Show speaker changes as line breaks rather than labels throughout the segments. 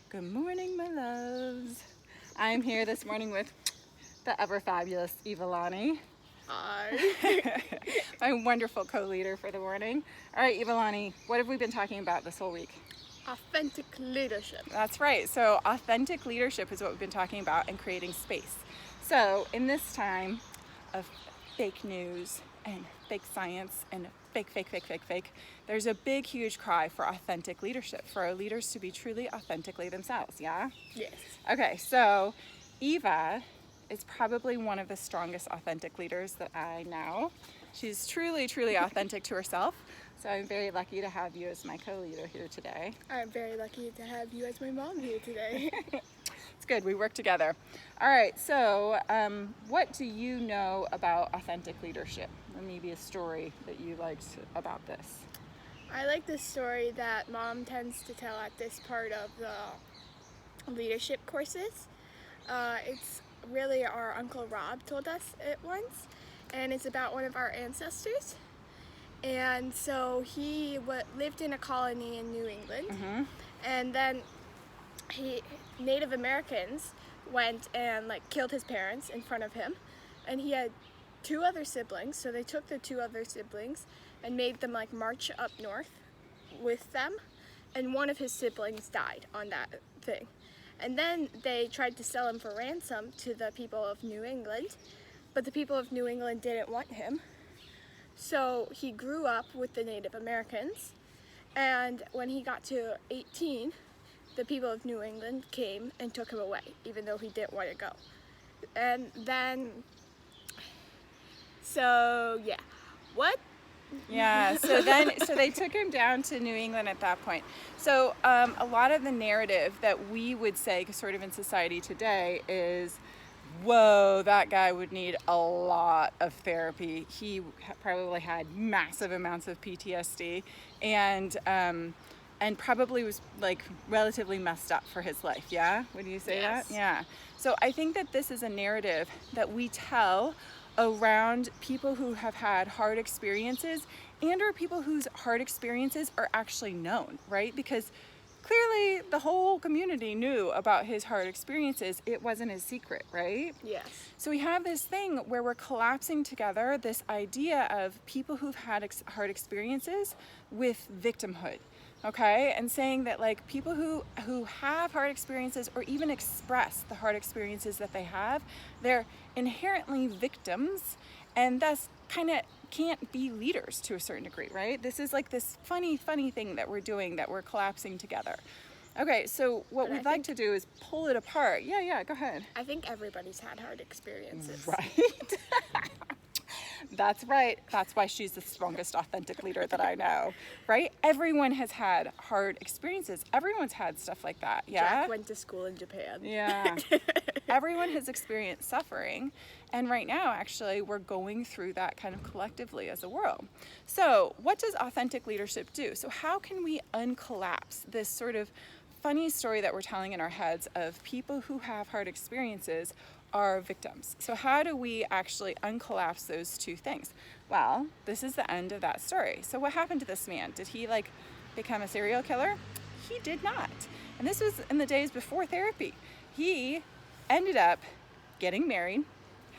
Good morning, my loves. I'm here this morning with the ever fabulous Evalani.
Hi.
My wonderful co-leader for the morning. All right, Evalani, what have we been talking about this whole week?
Authentic leadership.
That's right. So authentic leadership is what we've been talking about and creating space. So in this time of fake news and fake science and fake, there's a big, huge cry for authentic leadership, for our leaders to be truly authentically themselves, yeah?
Yes.
Okay, so Eva is probably one of the strongest authentic leaders that I know. She's truly, truly authentic to herself. So I'm very lucky to have you as my co-leader here today.
I'm very lucky to have you as my mom here today.
It's good, we work together. All right, so what do you know about authentic leadership? Or maybe a story that you liked about this.
I like the story that Mom tends to tell at this part of the leadership courses. It's really our Uncle Rob told us it once, and it's about one of our ancestors. And so he lived in a colony in New England, and then Native Americans went and killed his parents in front of him, and he had two other siblings, so they took the two other siblings and made them march up north with them, and one of his siblings died on that thing. And then they tried to sell him for ransom to the people of New England, but the people of New England didn't want him. So he grew up with the Native Americans, and when he got to 18, the people of New England came and took him away, even though he didn't want to go. And then, so yeah, what?
Yeah, so they took him down to New England at that point. So a lot of the narrative that we would say sort of in society today is, whoa, that guy would need a lot of therapy. He probably had massive amounts of PTSD and probably was relatively messed up for his life. Yeah, would you say
Yes.
that? Yeah. So I think that this is a narrative that we tell around people who have had hard experiences and or people whose hard experiences are actually known, right? Because clearly the whole community knew about his hard experiences. It wasn't his secret, right?
Yes.
So we have this thing where we're collapsing together this idea of people who've had hard experiences with victimhood. Okay, and saying that people who have hard experiences or even express the hard experiences that they have, they're inherently victims and thus kind of can't be leaders to a certain degree, right? This is this funny thing that we're doing, that we're collapsing together. Okay, so what we'd like to do is pull it apart. Yeah, go ahead.
I think everybody's had hard experiences.
Right. That's right. That's why she's the strongest authentic leader that I know, right? Everyone has had hard experiences. Everyone's had stuff like that, yeah?
Jack went to school in Japan.
Yeah. Everyone has experienced suffering. And right now, actually, we're going through that kind of collectively as a world. So what does authentic leadership do? So how can we uncollapse this sort of funny story that we're telling in our heads of people who have hard experiences are victims? So how do we actually uncollapse those two things? Well, this is the end of that story. So what happened to this man? Did he become a serial killer? He did not. And this was in the days before therapy. He ended up getting married,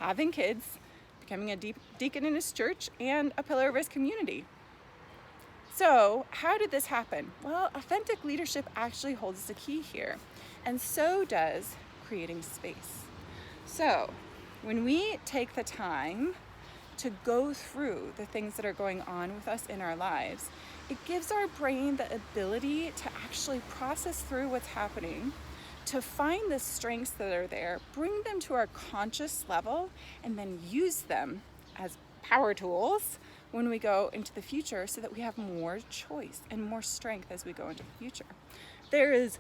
having kids, becoming a deacon in his church, and a pillar of his community. So how did this happen? Well, authentic leadership actually holds the key here, and so does creating space. So when we take the time to go through the things that are going on with us in our lives, it gives our brain the ability to actually process through what's happening, to find the strengths that are there, bring them to our conscious level, and then use them as power tools when we go into the future so that we have more choice and more strength as we go into the future. There is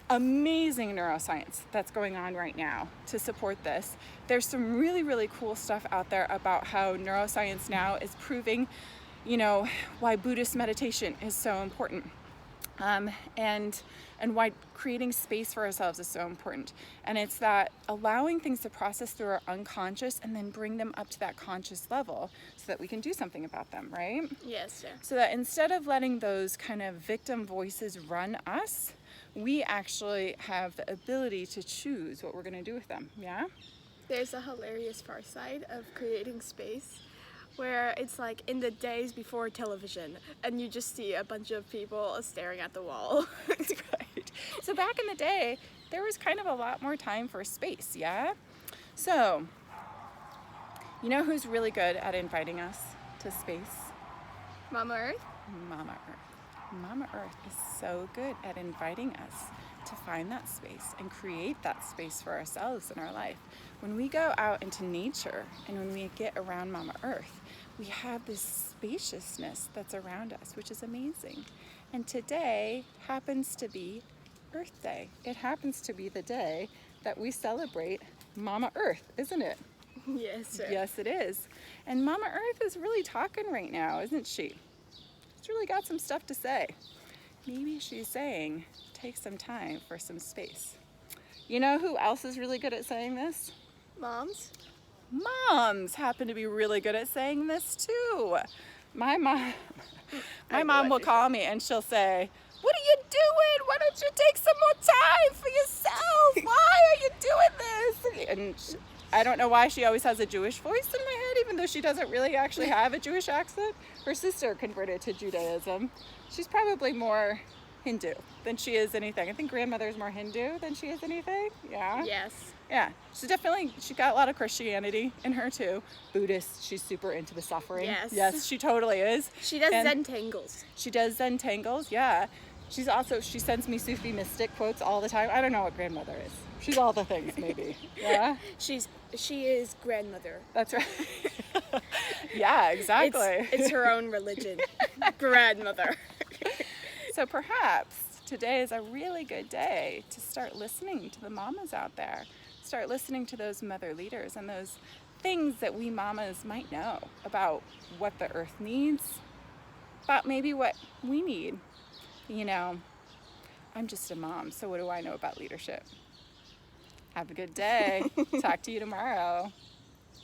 amazing neuroscience that's going on right now to support this. There's some really, really cool stuff out there about how neuroscience now is proving, why Buddhist meditation is so important. And why creating space for ourselves is so important. And it's that allowing things to process through our unconscious and then bring them up to that conscious level so that we can do something about them, right?
Yes, sir.
So that instead of letting those kind of victim voices run us, we actually have the ability to choose what we're going to do with them. Yeah?
There's a hilarious far side of creating space where it's like in the days before television and you just see a bunch of people staring at the wall.
That's right. So back in the day, there was kind of a lot more time for space, yeah? So, you know who's really good at inviting us to space?
Mama Earth?
Mama Earth. Mama Earth is so good at inviting us to find that space and create that space for ourselves in our life. When we go out into nature and when we get around Mama Earth, we have this spaciousness that's around us, which is amazing. And today happens to be Earth Day. It happens to be the day that we celebrate Mama Earth, isn't it?
Yes, sir.
Yes, it is. And Mama Earth is really talking right now, isn't she? She's really got some stuff to say. Maybe she's saying, take some time for some space. You know who else is really good at saying this?
Moms?
Moms happen to be really good at saying this too. My mom
I know
mom will
what you're
call me and she'll say, "What are you doing? Why don't you take some more time for yourself? Why are you doing this?" And I don't know why she always has a Jewish voice in my head, even though she doesn't really actually have a Jewish accent. Her sister converted to Judaism. She's probably more Hindu than she is anything. I think grandmother's more Hindu than she is anything. Yeah.
Yes.
Yeah. She got a lot of Christianity in her too. Buddhist. She's super into the suffering.
Yes.
Yes, she totally is.
She does
And
Zen tangles.
She does Zen tangles. Yeah. She sends me Sufi mystic quotes all the time. I don't know what grandmother is. She's all the things maybe. Yeah.
She is grandmother.
That's right. Yeah, exactly.
It's her own religion. Grandmother.
So perhaps today is a really good day to start listening to the mamas out there. Start listening to those mother leaders and those things that we mamas might know about what the earth needs, about maybe what we need. You know, I'm just a mom, so what do I know about leadership? Have a good day. Talk to you tomorrow.